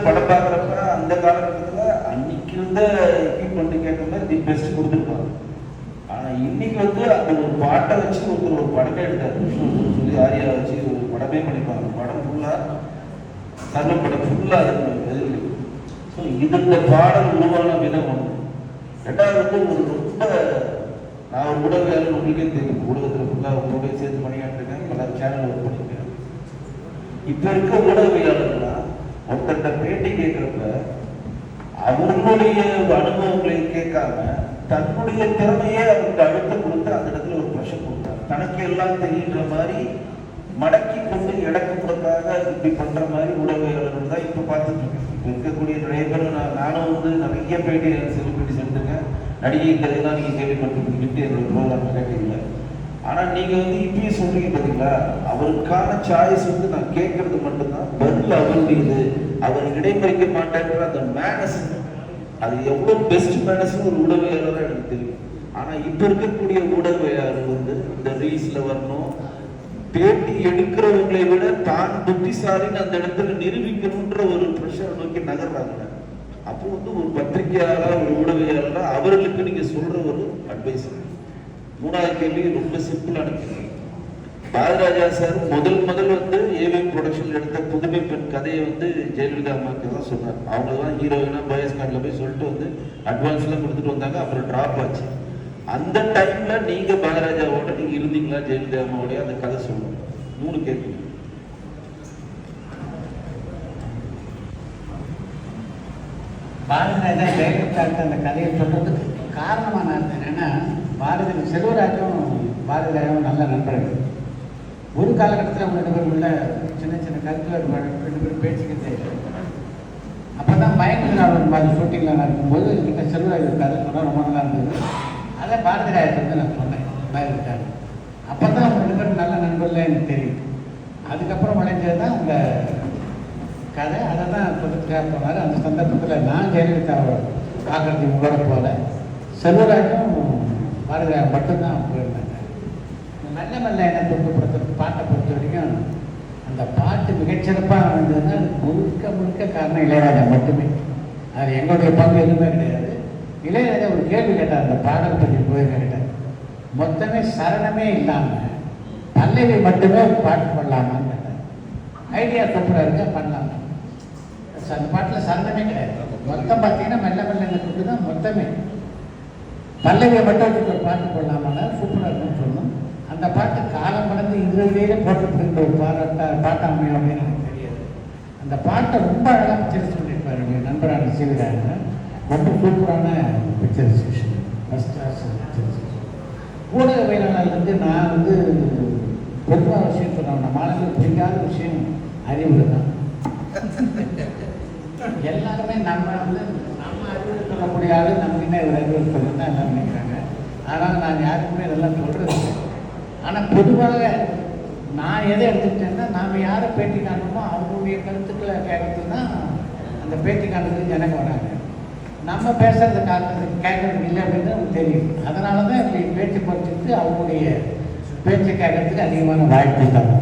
படம் பார்க்குறப்ப அந்த காலகட்டத்தில் அன்னைக்கு இருந்த எக்யூப்மெண்ட் கேட்குற மாதிரி தி பெஸ்ட் கொடுத்துருப்பாங்க. ஆனால் இன்னைக்கு வந்து அந்த ஒரு பாட்டை வச்சு ஒருத்தர் ஒரு படமே எடுத்தார் சொல்லி ஆரியா வச்சு ஒரு படமே பண்ணிப்பாங்க. படம் ஃபுல்லாக சர்வ படம் ஃபுல்லாக அது. ஸோ இது இந்த பாடல் உருவான விதம் ஒன்று. ரெண்டாவது வந்து ஒரு ரொம்ப நான் ஒரு ஊடகவியாளர் உங்களுக்கே தெரியும், ஊடகத்தில் ஃபுல்லாக உங்களோட சேர்த்து பணியாற்றிருக்கேன், பல சேனல் ஒர்க் பண்ணியிருக்கேன். இப்போ இருக்க ஊடகவியாளர்கள்லாம் ஒருத்தர்கிட்ட பேட்டி கேட்குறப்ப அவர்களுடைய அனுபவங்களை கேட்காம தன்னுடைய திறமையே அவருக்கு அழுத்தம் கொடுத்து அந்த இடத்துல ஒரு ப்ரெஷர் கொடுத்தார். தனக்கு எல்லாம் தெரியுன்ற மாதிரி மடக்கி கொண்டு இடக்கப்படுறதுக்காக இப்படி பண்ற மாதிரி ஊடகவியாளர்கள் தான் இப்போ பார்த்துட்டு இருக்கேன். இப்போ இருக்கக்கூடிய நிறைய பேர் நானும் வந்து நிறைய பேட்டி செலிபிரிட்டிஸ் எடுத்திருக்கேன். நடிகை கதையெல்லாம் நீங்கள் கேள்விப்பட்டிருக்கீங்க என்னோட ப்ரோக்ராம் கேட்டீங்க. ஆனால் நீங்கள் வந்து இப்பயும் சொல்றீங்க பார்த்தீங்களா, அவருக்கான சாய்ஸ் வந்து நான் கேட்கறது மட்டும்தான் பதில் அவருடையது, அவர் இடைமறிக்க மாட்டேன்ற அந்த மேனஸ், அது எவ்வளோ பெஸ்ட் மேனஸ்ன்னு ஒரு ஊடகவியாளராக எனக்கு தெரியும். ஆனால் இப்போ இருக்கக்கூடிய ஊடகவியாளர் வந்து இந்த ரீல்ஸில் வரணும், பேட்டி எடுக்கிறவங்களை விட தான் புத்திசாலின்னு அந்த இடத்துல நிரூபிக்கணுன்ற ஒரு ப்ரெஷரை நோக்கி நகர்றாங்க. அப்போ வந்து ஒரு பத்திரிகையாளர் ஒரு ஊடகவியாளர் அவர்களுக்கு நீங்க சொல்ற ஒரு அட்வைஸ். மூணாவது கேள்வி ரொம்ப சிம்பிளான கேள்வி. பாரதிராஜா சார் முதல் வந்து ஏவிஎம் ப்ரொடக்ஷன்ல எடுத்த புதுமை பெண் கதையை வந்து ஜெயலலிதா அம்மாவுக்கு தான் சொன்னார். அவங்க தான் ஹீரோயினா பாயஸ் கார்டில் போய் சொல்லிட்டு வந்து அட்வான்ஸ்லாம் கொடுத்துட்டு வந்தாங்க. அப்புறம் டிராப் ஆச்சு. அந்த டைம்ல நீங்க பாரதிராஜாவோட நீங்க இருந்தீங்களா, ஜெயலலிதா அம்மாவோடைய அந்த கதை சொல்லணும். 3 கேள்வி. பாரதிராஜா ஜெயலலிதா அந்த கதையை சொல்றதுக்கு காரணமாக நான் இருந்தேன். ஏன்னா பாரதி செல்வராஜும் பாரதிராஜாவும் நல்ல நண்பர்கள். ஒரு காலகட்டத்தில் அவங்க 2 பேருக்குள்ள சின்ன சின்ன கருத்து வேறுபாடு 2 பேரும் பேசிக்கிட்டே. அப்போ தான் பயங்கர மாதிரி ஷூட்டிங்கில் நான் இருக்கும்போது என்கிட்ட செல்வராஜ் கதை சொன்னால் ரொம்ப நல்லா இருந்தது. அதை பாரதிராஜத்தை வந்து நான் சொன்னேன் பயந்துட்டாங்க. அப்போ தான் அவங்க 2 பேரும் நல்ல நண்பர்கள் எனக்கு தெரியும். அதுக்கப்புறம் விளைஞ்சது தான் அந்த கதை. அதை தான் சொல்லிட்டு போனார். அந்த சந்தர்ப்பத்தில் நான் ஜெயலலிதாவை பார்க்கறது உங்களோட போல, செல்வராஜும் பாரதிராஜா மட்டும்தான் போயிருந்தாங்க. மெல்ல மெல்ல என்ன தொகுப்படுத்துற பாட்டை பொறுத்த வரைக்கும் அந்த பாட்டு மிகச்சிறப்பாக வந்ததுன்னா அது முழுக்க காரணம் இளையராஜா மட்டுமே. அது எங்களுடைய பங்கு எதுவுமே கிடையாது. இளையராஜா ஒரு கேள்வி கேட்டார், அந்த பாடல் பற்றி கேட்டார். மொத்தமே சரணமே இல்லாமல் பல்லவி மட்டுமே பாட்டு பண்ணலாமான்னு கேட்டார். ஐடியா சூப்பராக இருக்க பண்ணலாமா? அந்த பாட்டில் சரணமே கிடையாது. மொத்தம் பார்த்தீங்கன்னா மெல்ல மெல்ல கொண்டு தான் மொத்தமே பல்லவியை மட்டும் வச்சு ஒரு பாட்டு போடலாமான்னா சூப்பராக இருக்குன்னு சொன்னோம். அந்த பாட்டு காலம் கடந்து இதுவரையிலே போட்டுருக்கின்ற ஒரு பாட்டாமையும் அப்படின்னு எனக்கு தெரியாது. அந்த பாட்டை ரொம்ப அழகாக பிக்சரைஸ் பண்ணியிருப்பார் என்னுடைய நண்பரான சீவிராஜன். ரொம்ப சூப்பரான பிக்சரைசேஷன், ஃபஸ்ட் கிளாஸ் பிக்சரைசேஷன். ஊடகவியலாளர் வந்து நான் வந்து பொதுவாக விஷயம் சொல்கிறேன். நம்ம ஆளுங்களுக்கு பிடிக்காத விஷயம் அறிவு தான். எல்லாருமே நம்ம வந்து நம்ம அறிவு சொல்லக்கூடிய ஆள் நம்ம என்ன இவர் அறிவு சொல்லணும் தான் எல்லாம் நினைக்கிறாங்க. ஆனால் நான் யாருக்குமே இதெல்லாம் சொல்கிறது இல்லை. ஆனால் பொதுவாக நான் எதை எடுத்துக்கிட்டேன்னா, நாம் யாரை பேட்டி காணணுமோ அவங்களுடைய கருத்துக்களை கேட்கறது தான் அந்த பேட்டி காணுறதுக்கு ஜனங்க வராங்க. நம்ம பேசுறது கேட்கறதுக்கு இல்லை அப்படின்னு நமக்கு தெரியும். அதனால தான் இப்படி பேச்சு படிச்சுட்டு அவங்களுடைய பேச்சை கேட்கறதுக்கு அதிகமான வாய்ப்பு தான்.